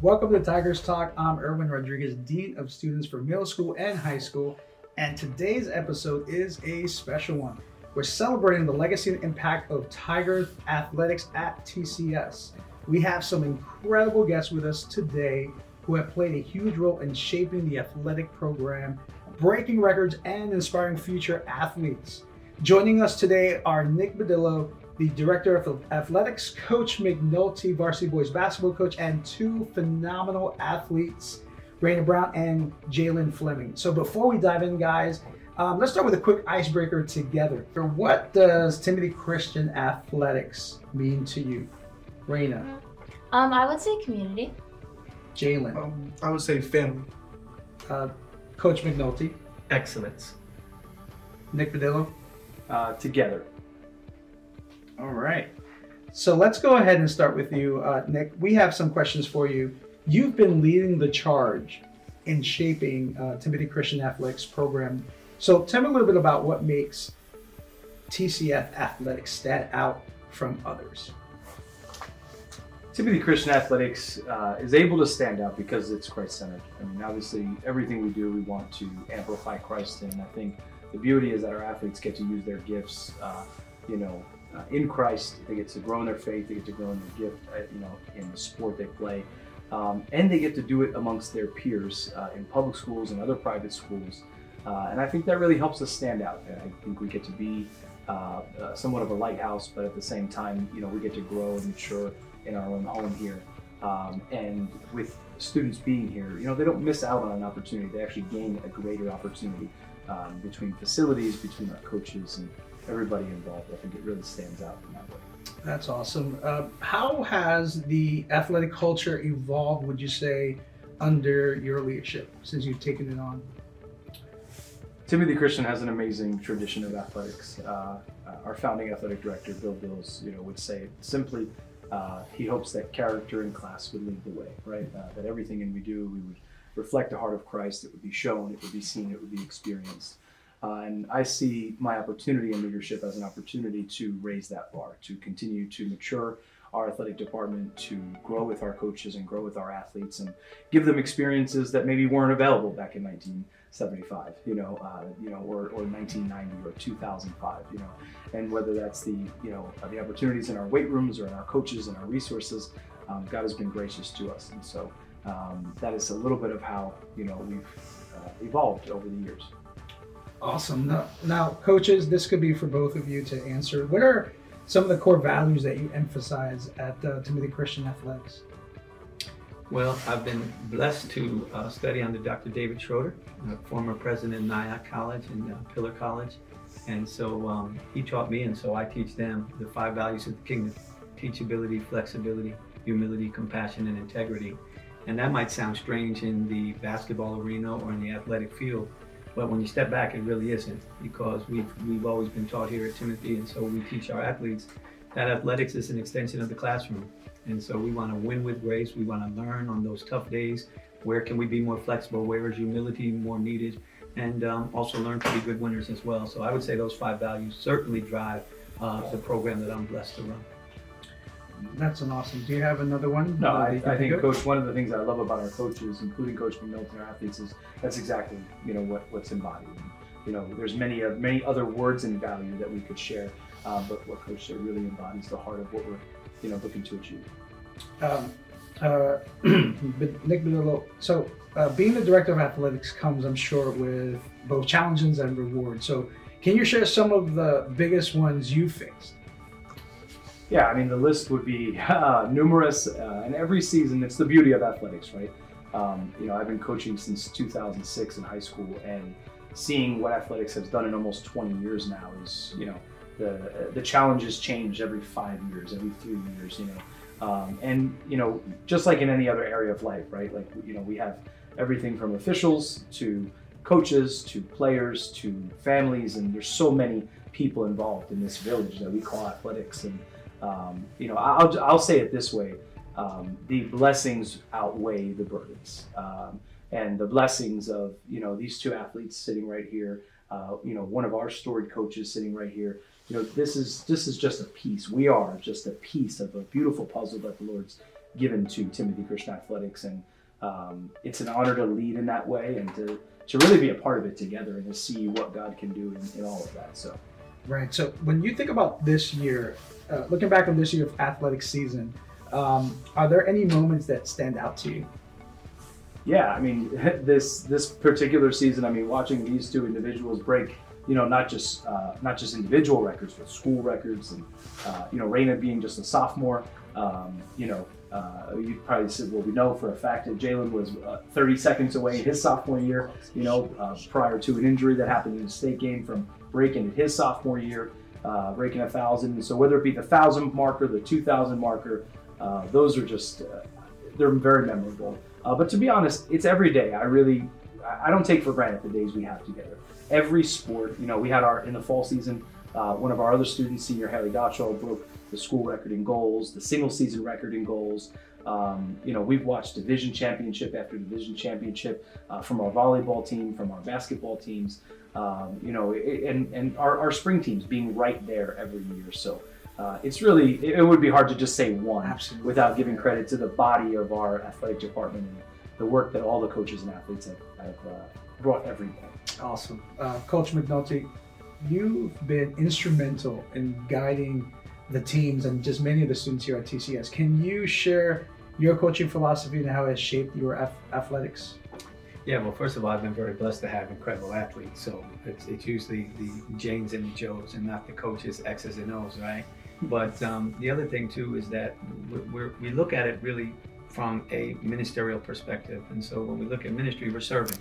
Welcome to Tigers Talk. I'm Erwin Rodriguez, Dean of Students for Middle School and High School, and today's episode is a special one. We're celebrating the legacy and impact of Tigers Athletics at TCS. We have some incredible guests with us today who have played a huge role in shaping the athletic program, breaking records, and inspiring future athletes. Joining us today are Nick Badillo, the Director of Athletics, Coach McNulty, Varsity Boys Basketball Coach, and two phenomenal athletes, Raina Brown and Jalen Fleming. So before we dive in, guys, let's start with a quick icebreaker together. What does Timothy Christian Athletics mean to you? Raina. I would say community. Jalen. I would say family. Coach McNulty. Excellence. Nick Badillo. Together. All right. So let's go ahead and start with you, Nick. We have some questions for you. You've been leading the charge in shaping Timothy Christian Athletics program. So tell me a little bit about what makes TCS Athletics stand out from others. Timothy Christian Athletics is able to stand out because it's Christ-centered. I mean, obviously, everything we do, we want to amplify Christ in. I think the beauty is that our athletes get to use their gifts, in Christ. They get to grow in their faith, they get to grow in their gift, in the sport they play. And they get to do it amongst their peers in public schools and other private schools. And I think that really helps us stand out. I think we get to be somewhat of a lighthouse, but at the same time, we get to grow and mature in our own home here. And with students being here, they don't miss out on an opportunity. They actually gain a greater opportunity between facilities, between our coaches and everybody involved. I think it really stands out in that way. That's awesome. How has the athletic culture evolved, would you say, under your leadership since you've taken it on? Timothy Christian has an amazing tradition of athletics. Our founding athletic director, Bill Bills, would say it simply. He hopes that character in class would lead the way, right? That everything we do, we would reflect the heart of Christ. It would be shown, it would be seen, it would be experienced. And I see my opportunity in leadership as an opportunity to raise that bar, to continue to mature our athletic department, to grow with our coaches and grow with our athletes and give them experiences that maybe weren't available back in 1975, or 1990 or 2005, and whether that's the opportunities in our weight rooms or in our coaches and our resources, God has been gracious to us. And so that is a little bit of how, we've evolved over the years. Awesome. Now, coaches, this could be for both of you to answer. What are some of the core values that you emphasize at Timothy Christian Athletics? Well, I've been blessed to study under Dr. David Schroeder, former president of Nyack College and Pillar College. And so he taught me, and so I teach them the 5 values of the kingdom: teachability, flexibility, humility, compassion, and integrity. And that might sound strange in the basketball arena or in the athletic field, but when you step back, it really isn't, because we've always been taught here at Timothy, and so we teach our athletes that athletics is an extension of the classroom. And so we want to win with grace. We want to learn on those tough days. Where can we be more flexible? Where is humility more needed? And also learn to be good winners as well. So I would say those 5 values certainly drive the program that I'm blessed to run. That's an awesome. Do you have another one? No, I think, Coach, one of the things I love about our coaches, including Coach McNulty and our athletes, is that's exactly what's embodied. There's many other words and value that we could share, but what Coach said really embodies the heart of what we're looking to achieve. Nick Badillo, so being the director of athletics comes, I'm sure, with both challenges and rewards. So can you share some of the biggest ones you faced? Yeah, I mean, the list would be numerous, and every season, it's the beauty of athletics, right? I've been coaching since 2006 in high school, and seeing what athletics has done in almost 20 years now is, the challenges change every 5 years, every 3 years, and just like in any other area of life, right? Like, we have everything from officials to coaches to players to families, and there's so many people involved in this village that we call athletics. And I'll say it this way: the blessings outweigh the burdens, and the blessings of these two athletes sitting right here, one of our storied coaches sitting right here, this is just a piece. We are just a piece of a beautiful puzzle that the Lord's given to Timothy Christian Athletics, and it's an honor to lead in that way and to really be a part of it together and to see what God can do in all of that. So, right. So when you think about this year, looking back on this year of athletic season, are there any moments that stand out to you? Yeah, I mean, this particular season, I mean, watching these two individuals break, not just individual records, but school records, and Raina being just a sophomore, you probably said, well, we know for a fact that Jalen was 30 seconds away in his sophomore year, prior to an injury that happened in the state game from breaking his sophomore year, breaking 1,000. And so whether it be the 1,000 marker, the 2,000 marker, those are just, they're very memorable. But to be honest, it's every day. I don't take for granted the days we have together. Every sport, we had in the fall season, one of our other students, senior Haley Gottschall, broke the school record in goals, the single season record in goals. We've watched division championship after division championship from our volleyball team, from our basketball teams, and our spring teams being right there every year. So it's really, it would be hard to just say one. Absolutely. Without giving credit to the body of our athletic department and the work that all the coaches and athletes have brought every day. Awesome. Coach McNulty, you've been instrumental in guiding the teams and just many of the students here at TCS. Can you share your coaching philosophy and how it has shaped your athletics? Yeah, well, first of all, I've been very blessed to have incredible athletes. So it's usually the Janes and the Joes and not the coaches, X's and O's, right? But the other thing too is that we look at it really from a ministerial perspective. And so when we look at ministry, we're serving.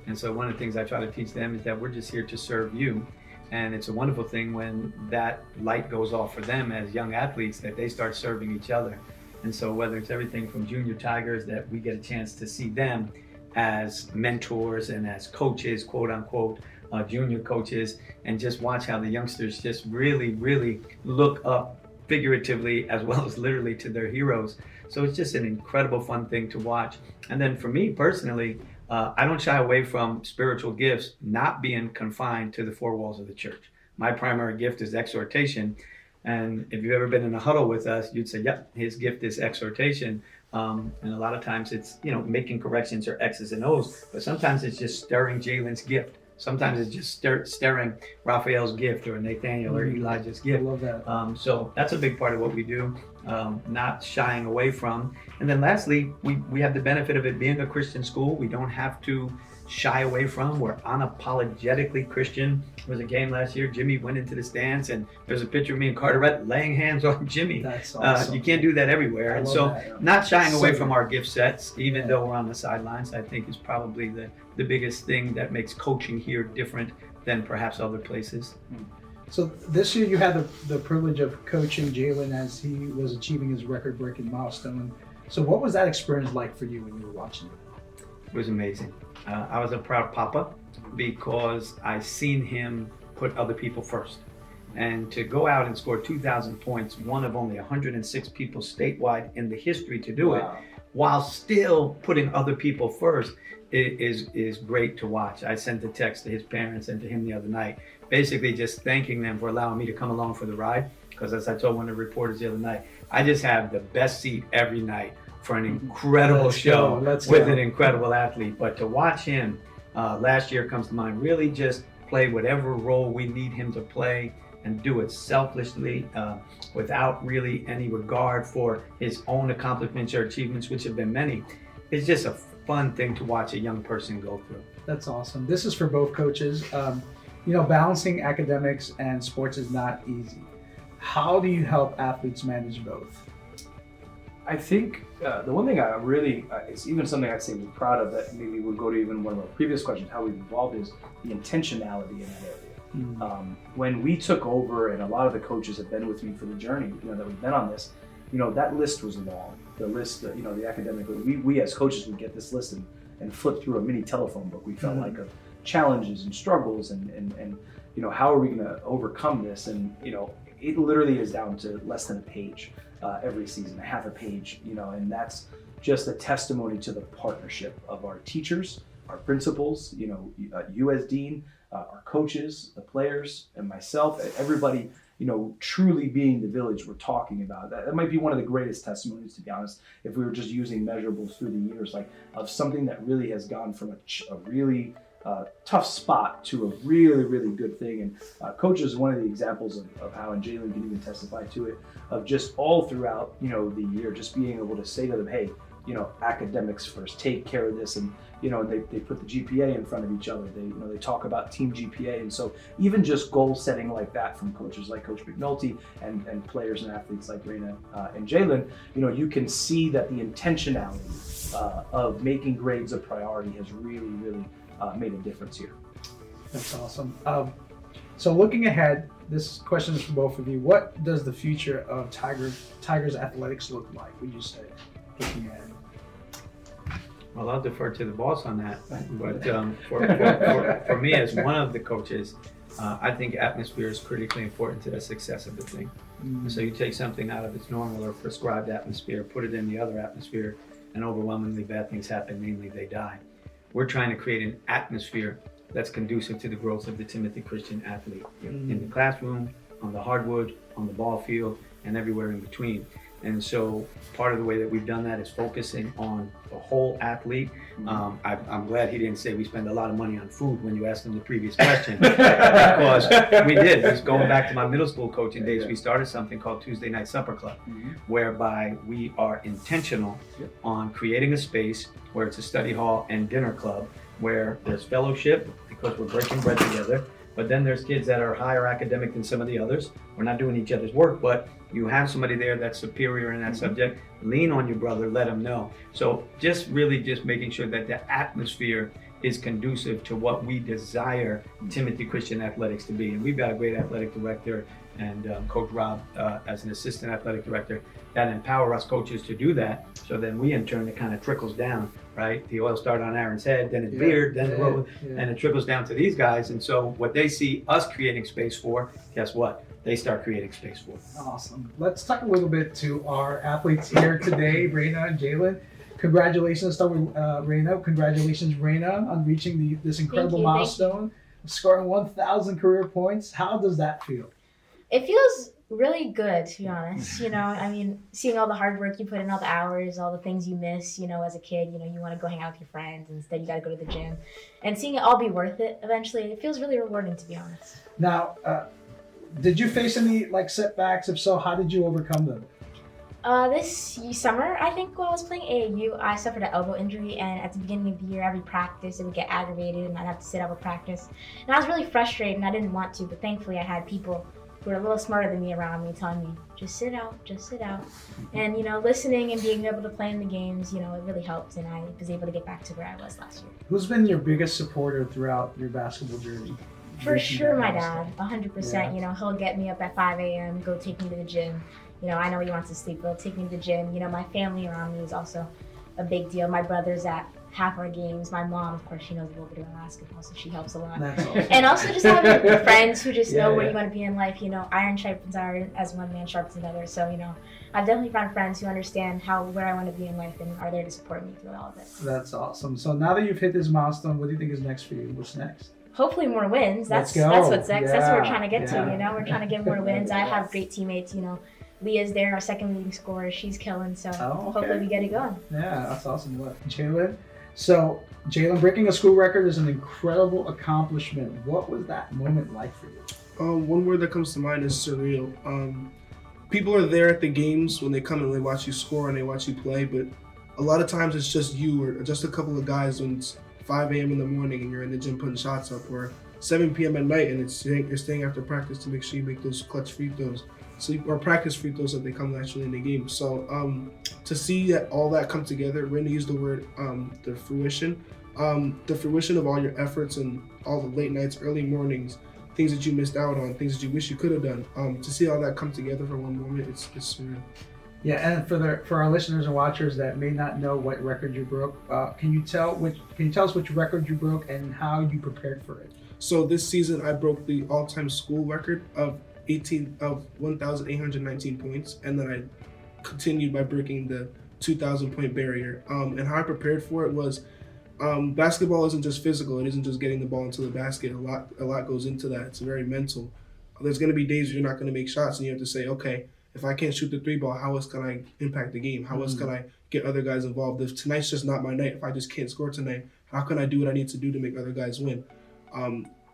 And so one of the things I try to teach them is that we're just here to serve you. And it's a wonderful thing when that light goes off for them as young athletes, that they start serving each other. And so whether it's everything from junior Tigers, that we get a chance to see them as mentors and as coaches, quote unquote, junior coaches, and just watch how the youngsters just really, really look up figuratively as well as literally to their heroes. So it's just an incredible fun thing to watch. And then for me personally, I don't shy away from spiritual gifts not being confined to the four walls of the church. My primary gift is exhortation. And if you've ever been in a huddle with us, you'd say, yep, his gift is exhortation. And a lot of times it's, making corrections or X's and O's, but sometimes it's just stirring Jalen's gift. Sometimes it's just stirring Raphael's gift or Nathaniel or Elijah's gift. I love that. So that's a big part of what we do, not shying away from. And then lastly, we have the benefit of it being a Christian school. We don't have to shy away from. We're unapologetically Christian. There was a game last year. Jimmy went into the stands and there's a picture of me and Carteret laying hands on Jimmy. That's awesome. You can't do that everywhere. And so that. not shying away from our gift sets, even though we're on the sidelines, I think is probably the biggest thing that makes coaching here different than perhaps other places. So this year you had the privilege of coaching Jalen as he was achieving his record-breaking milestone. So what was that experience like for you when you were watching it? It was amazing. I was a proud papa because I seen him put other people first. And to go out and score 2,000 points, one of only 106 people statewide in the history to do it, while still putting other people first, is great to watch. I sent a text to his parents and to him the other night, basically just thanking them for allowing me to come along for the ride. Because as I told one of the reporters the other night, I just have the best seat every night for an incredible show with an incredible athlete. But to watch him, last year comes to mind, really just play whatever role we need him to play and do it selflessly, without really any regard for his own accomplishments or achievements, which have been many. It's just a fun thing to watch a young person go through. That's awesome. This is for both coaches. Balancing academics and sports is not easy. How do you help athletes manage both? I think the one thing I really, it's even something I'd say we're proud of that maybe would go to even one of our previous questions, how we've evolved, is the intentionality in that area. When we took over, and a lot of the coaches have been with me for the journey, that we've been on this, that list was long. The list, the academic, we as coaches would get this list and flip through a mini telephone book. We felt like of challenges and struggles and how are we going to overcome this? And, it literally is down to less than a page every season, half a page, and that's just a testimony to the partnership of our teachers, our principals, you as dean, our coaches, the players, and myself. Everybody truly being the village we're talking about. That might be one of the greatest testimonies, to be honest, if we were just using measurables through the years, like of something that really has gone from a really tough spot to a really, really good thing. And Coach is one of the examples of how, and Jalen can even testify to it, of just all throughout, the year, just being able to say to them, hey, academics first, take care of this. And, they put the GPA in front of each other. They talk about team GPA. And so even just goal setting like that from coaches like Coach McNulty and players and athletes like Raina and Jalen, you can see that the intentionality of making grades a priority has really, really made a difference here. That's awesome. So looking ahead, this question is for both of you. What does the future of Tigers athletics look like, would you say, looking ahead? Well, I'll defer to the boss on that. But for me, as one of the coaches, I think atmosphere is critically important to the success of the thing. Mm-hmm. So you take something out of its normal or prescribed atmosphere, put it in the other atmosphere, and overwhelmingly bad things happen, namely they die. We're trying to create an atmosphere that's conducive to the growth of the Timothy Christian athlete in the classroom, on the hardwood, on the ball field, and everywhere in between. And so part of the way that we've done that is focusing on the whole athlete. I'm glad he didn't say we spend a lot of money on food when you asked him the previous question, because we did. Just going back to my middle school coaching days, we started something called Tuesday Night Supper Club, whereby we are intentional on creating a space where it's a study hall and dinner club, where there's fellowship because we're breaking bread together. But then there's kids that are higher academic than some of the others. We're not doing each other's work, but you have somebody there that's superior in that subject. Lean on your brother, let him know. So just making sure that the atmosphere is conducive to what we desire Timothy Christian Athletics to be. And we've got a great athletic director and Coach Rob as an assistant athletic director that empower us coaches to do that. So then we in turn, it kind of trickles down, right? The oil started on Aaron's head, then his beard, then the road, and it trickles down to these guys. And so what they see us creating space for, guess what? They start creating space for. Awesome. Let's talk a little bit to our athletes here today, Raina and Jalen. Congratulations, start with Raina. Congratulations, Raina, on reaching this incredible milestone of scoring 1,000 career points. How does that feel? It feels really good, to be honest. Seeing all the hard work you put in, all the hours, all the things you miss, as a kid, you want to go hang out with your friends. Instead, you got to go to the gym. And seeing it all be worth it eventually, it feels really rewarding, to be honest. Now, did you face any setbacks? If so, how did you overcome them? This summer, I think while I was playing AAU, I suffered an elbow injury, and at the beginning of the year, every practice, it would get aggravated, and I'd have to sit out of practice. And I was really frustrated, and I didn't want to, but thankfully I had people who were a little smarter than me around me telling me, just sit out. And, listening and being able to play in the games, it really helped, and I was able to get back to where I was last year. Who's been your biggest supporter throughout your basketball journey? For sure, my dad, 100%. Yeah. He'll get me up at 5 a.m., go take me to the gym. I know he wants to sleep, but he'll take me to the gym. My family around me is also a big deal. My brother's at half our games. My mom, of course, she knows a little bit about basketball, so she helps a lot. That's awesome. And also just having friends who just know where you want to be in life. Iron sharpens iron as one man sharpens another. So, I've definitely found friends who understand where I want to be in life and are there to support me through all of it. That's awesome. So now that you've hit this milestone, what do you think is next for you? What's next? Hopefully more wins. That's what's next. That's what we're trying to get to. We're trying to get more wins. I have great teammates. Leah's there, our second leading scorer. She's killing. So hopefully we get it going. Yeah, that's awesome. Jalen. So Jalen, breaking a school record is an incredible accomplishment. What was that moment like for you? One word that comes to mind is surreal. People are there at the games when they come and they watch you score and they watch you play, but a lot of times it's just you or just a couple of guys when it's 5 a.m. in the morning and you're in the gym putting shots up, or 7 p.m. at night and you're staying after practice to make sure you make those clutch free throws, or practice free throws that they come naturally in the game. So to see that all that come together, we're going to use the word the fruition of all your efforts and all the late nights, early mornings, things that you missed out on, things that you wish you could have done. To see all that come together for one moment, it's surreal. Yeah, and for our listeners and watchers that may not know what record you broke, can you tell us which record you broke and how you prepared for it? So this season I broke the all-time school record of 1,819 points, and then I continued by breaking the 2,000 point barrier. And how I prepared for it was basketball isn't just physical. It isn't just getting the ball into the basket. A lot goes into that. It's very mental. There's going to be days where you're not going to make shots, and you have to say, okay, if I can't shoot the 3 ball, how else can I impact the game? How else can I get other guys involved? If tonight's just not my night, if I just can't score tonight, how can I do what I need to do to make other guys win?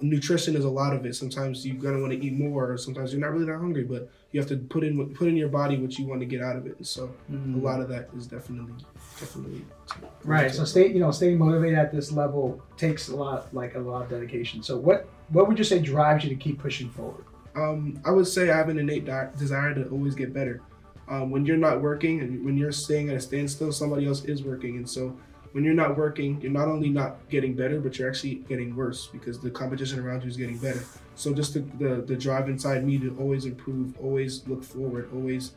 Nutrition is a lot of it. Sometimes you're going to want to eat more, or sometimes you're not really that hungry, but you have to put in your body what you want to get out of it. And so a lot of that is definitely right. So staying motivated at this level takes a lot of dedication. So what would you say drives you to keep pushing forward? I would say I have an innate desire to always get better. When you're not working and when you're staying at a standstill, somebody else is working. And so when you're not working, you're not only not getting better, but you're actually getting worse because the competition around you is getting better. So just the drive inside me to always improve, always look forward, always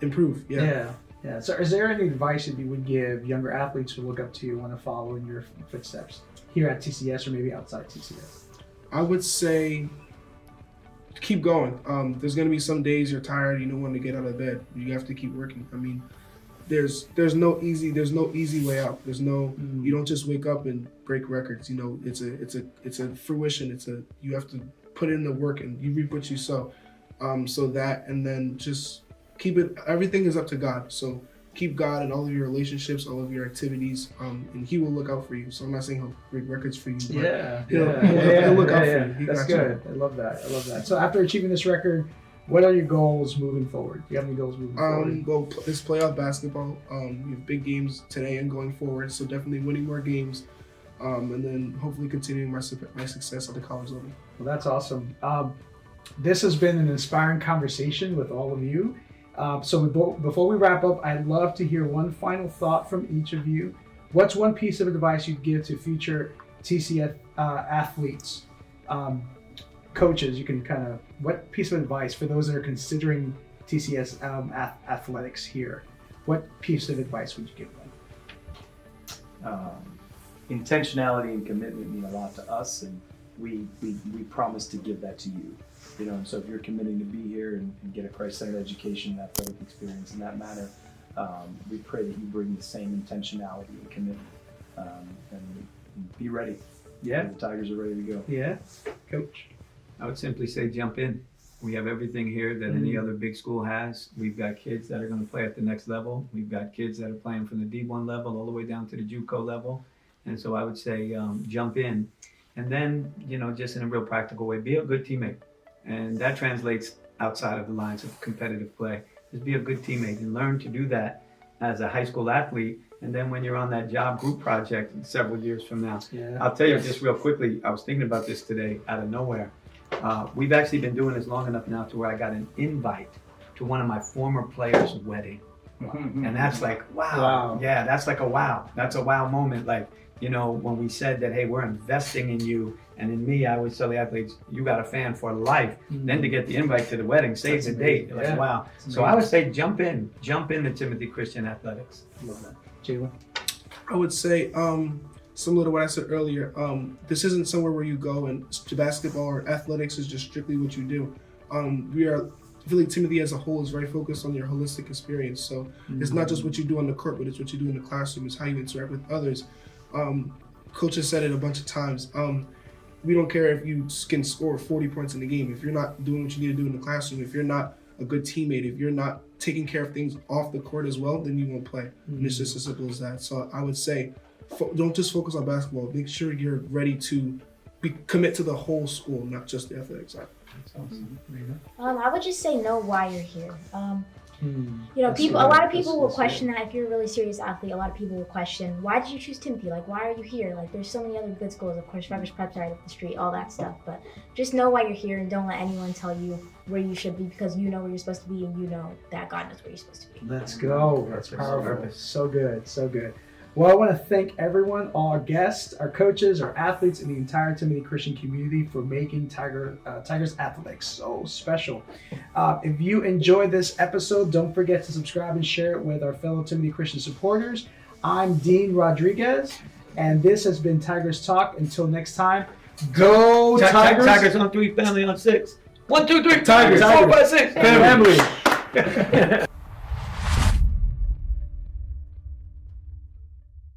improve. Yeah. So is there any advice that you would give younger athletes who look up to you and want to follow in your footsteps here at TCS or maybe outside TCS? I would say keep going. There's going to be some days you're tired, you don't want to get out of bed. You have to keep working. I mean, there's no easy way out. There's no you don't just wake up and break records. You know, it's a fruition. You have to put in the work and you reap what you sow. So that, and then just keep it. Everything is up to God. So keep God in all of your relationships, all of your activities, and He will look out for you. So I'm not saying He'll break records for you, but He'll look out for you. That's good. I love that. So after achieving this record, what are your goals moving forward? Do you have any goals moving forward? Well, it's playoff basketball. We have big games today and going forward, so definitely winning more games, and then hopefully continuing my success at the college level. Well, that's awesome. This has been an inspiring conversation with all of you. So before we wrap up, I'd love to hear one final thought from each of you. What's one piece of advice you'd give to future TCS athletes? Coaches, you can what piece of advice for those that are considering TCS athletics here? What piece of advice would you give them? Intentionality and commitment mean a lot to us, and we promise to give that to you. You know, and so if you're committing to be here and get a Christ-centered education and athletic experience in that manner, we pray that you bring the same intentionality and commitment, and be ready. Yeah, the Tigers are ready to go. Yeah, Coach. I would simply say jump in. We have everything here that any other big school has. We've got kids that are going to play at the next level. We've got kids that are playing from the D1 level all the way down to the JUCO level. And so I would say jump in. And then, just in a real practical way, be a good teammate. And that translates outside of the lines of competitive play. Just be a good teammate and learn to do that as a high school athlete. And then when you're on that job group project several years from now, I'll tell you just real quickly, I was thinking about this today out of nowhere. We've actually been doing this long enough now to where I got an invite to one of my former players' wedding. And that's like, wow. Yeah, that's like a wow. That's a wow moment. Like, when we said that, hey, we're investing in you and in me, I always tell the athletes, you got a fan for life. Then to get the invite to the wedding, save the date. Like, wow. So I would say jump in to Timothy Christian Athletics. Love that. Jalen? I would say, similar to what I said earlier, this isn't somewhere where you go and basketball or athletics is just strictly what you do. I feel like Timothy as a whole is very focused on your holistic experience. So it's not just what you do on the court, but it's what you do in the classroom. It's how you interact with others. Coach has said it a bunch of times. We don't care if you can score 40 points in the game. If you're not doing what you need to do in the classroom, if you're not a good teammate, if you're not taking care of things off the court as well, then you won't play. And it's just as simple as that. So I would say, don't just focus on basketball. Make sure you're ready to commit to the whole school, not just the athletic side. That's awesome. I would just say know why you're here. A lot of people will question that. If you're a really serious athlete, a lot of people will question, why did you choose Timothy? Like, why are you here? Like, there's so many other good schools, of course, Rutgers Prep's right up the street, all that stuff. But just know why you're here and don't let anyone tell you where you should be, because you know where you're supposed to be and you know that God knows where you're supposed to be. Let's go. That's powerful. So good. So good. Well, I want to thank everyone, all our guests, our coaches, our athletes, and the entire Timothy Christian community for making Tigers Athletics so special. If you enjoyed this episode, don't forget to subscribe and share it with our fellow Timothy Christian supporters. I'm Dean Rodriguez, and this has been Tigers Talk. Until next time, go Tigers! Tigers on 3, family on 6. 1, 2, 3, Tigers. 4, 5, 6, family.